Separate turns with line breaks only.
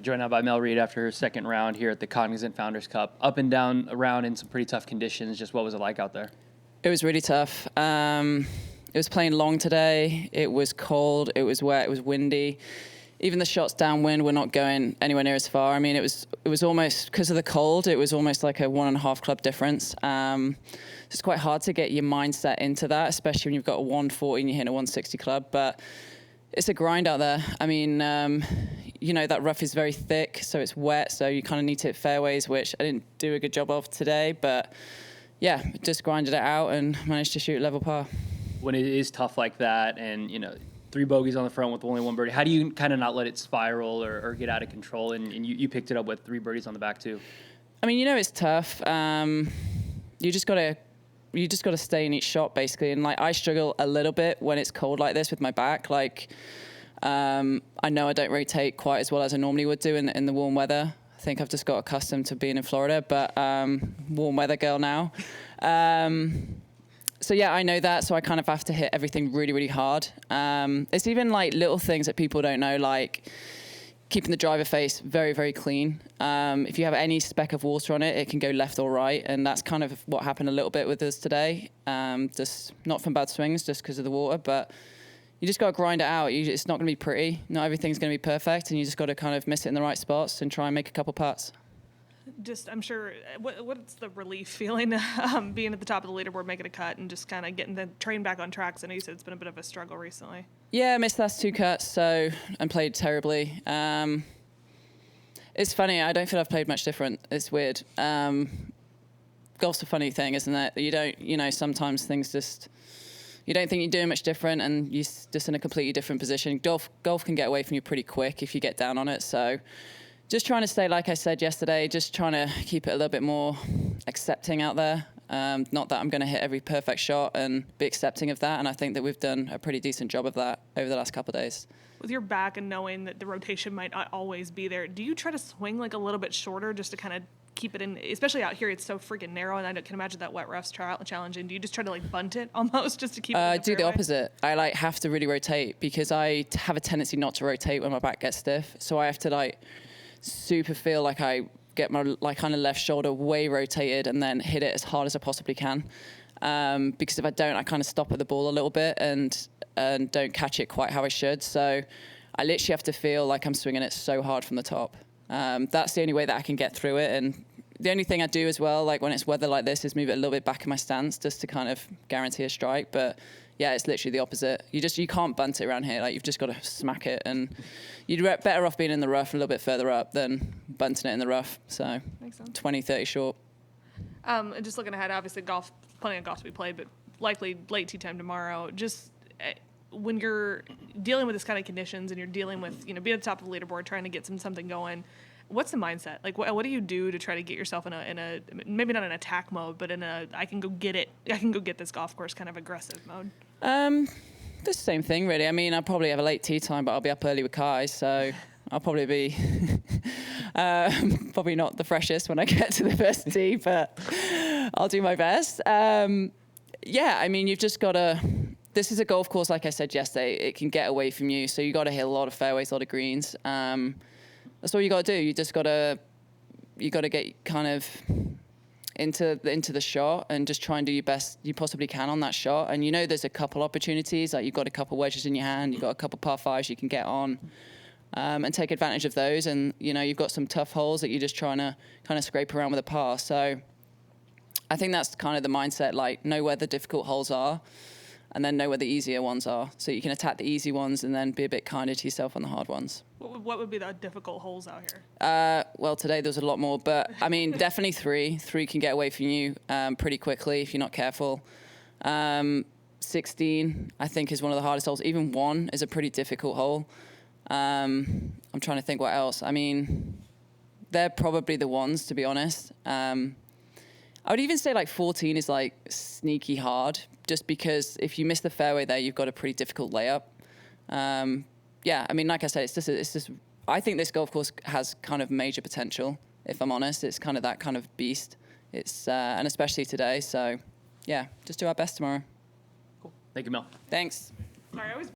Joined now by Mel Reid after her second round here at the Cognizant Founders Cup. Up and down around in some pretty tough conditions. Just what was it like out there?
It was really tough. It was playing long today. It was cold. It was wet. It was windy. Even the shots downwind were not going anywhere near as far. I mean, it was almost, because of the cold, it was almost like a 1.5 club difference. It's quite hard to get your mindset into that, especially when you've got a 140 and you're hitting a 160 club. But it's a grind out there. I mean, you know, that rough is very thick, so it's wet, so you kind of need to hit fairways, which I didn't do a good job of today. But yeah, just grinded it out and managed to shoot level par.
When it is tough like that, and you know, 3 bogeys on the front with only 1 birdie, how do you kind of not let it spiral or get out of control? And you picked it up with 3 birdies on the back too.
I mean, you know, it's tough. You just gotta stay in each shot basically. And like, I struggle a little bit when it's cold like this with my back. Like, I know I don't rotate quite as well as I normally would do in the warm weather. I think I've just got accustomed to being in Florida, but warm weather girl now. So yeah, I know that, so I kind of have to hit everything really, really hard. It's even like little things that people don't know, like keeping the driver face very, very clean. If you have any speck of water on it, it can go left or right, and that's kind of what happened a little bit with us today. Just not from bad swings, just because of the water, but you just got to grind it out. It's not going to be pretty. Not everything's going to be perfect, and you just got to kind of miss it in the right spots and try and make a couple putts.
Just, I'm sure, what's the relief feeling being at the top of the leaderboard, making a cut, and just kind of getting the train back on track? 'Cause I know you said it's been a bit of a struggle recently. Yeah,
I missed the last 2 cuts, and played terribly. It's funny, I don't feel I've played much different. It's weird. Golf's a funny thing, isn't it? You don't, you know, sometimes things just, you don't think you're doing much different, and you're just in a completely different position. Golf can get away from you pretty quick if you get down on it, so just trying to stay, like I said yesterday, just trying to keep it a little bit more accepting out there. Not that I'm going to hit every perfect shot, and be accepting of that, and I think that we've done a pretty decent job of that over the last couple of days.
With your back and knowing that the rotation might not always be there, do you try to swing like a little bit shorter just to kind of keep it in, especially out here, it's so freaking narrow, and I can imagine that wet rough's challenging. Do you just try to like bunt it almost just to keep it in the
I do
fairway?
the opposite. I like have to really rotate, because I have a tendency not to rotate when my back gets stiff. So I have to like super feel like I get my like kind of left shoulder way rotated and then hit it as hard as I possibly can. Because if I don't, I kind of stop at the ball a little bit and don't catch it quite how I should. So I literally have to feel like I'm swinging it so hard from the top. That's the only way that I can get through it. And the only thing I do as well, like when it's weather like this, is move it a little bit back in my stance just to kind of guarantee a strike. But yeah, it's literally the opposite. You can't bunt it around here. Like, you've just got to smack it, and you're better off being in the rough a little bit further up than bunting it in the rough. So 20, 30 short.
Just looking ahead, obviously plenty of golf to be played, but likely late tee time tomorrow. Just when you're dealing with this kind of conditions and you're dealing with, you know, being at the top of the leaderboard, trying to get something going, what's the mindset? Like, what do you do to try to get yourself in a maybe not an attack mode, but in a I can go get this golf course kind of aggressive mode?
The same thing, really. I mean, I'll probably have a late tee time, but I'll be up early with Kai, so I'll probably be probably not the freshest when I get to the first tee, but I'll do my best. Yeah, I mean, you've just got to. This is a golf course, like I said yesterday. It can get away from you, so you got to hit a lot of fairways, a lot of greens. That's all you got to do. You just got to get kind of into the shot and just try and do your best you possibly can on that shot. And you know, there's a couple opportunities. Like, you've got a couple wedges in your hand, you've got a couple par 5s you can get on, and take advantage of those. And you know, you've got some tough holes that you're just trying to kind of scrape around with a par. So I think that's kind of the mindset. Like, know where the difficult holes are, and then know where the easier ones are, so you can attack the easy ones and then be a bit kinder to yourself on the hard ones.
What would be the difficult holes out here?
Well, today there was a lot more, but I mean, definitely 3. 3 can get away from you pretty quickly if you're not careful. 16, I think, is one of the hardest holes. Even 1 is a pretty difficult hole. I'm trying to think what else. I mean, they're probably the ones, to be honest. I would even say like 14 is like sneaky hard, just because if you miss the fairway there, you've got a pretty difficult layup. Yeah, I mean, like I said, it's just. I think this golf course has kind of major potential. If I'm honest, it's kind of that kind of beast. It's and especially today. So, yeah, just do our best tomorrow.
Cool. Thank you, Mel.
Thanks.
Sorry, I always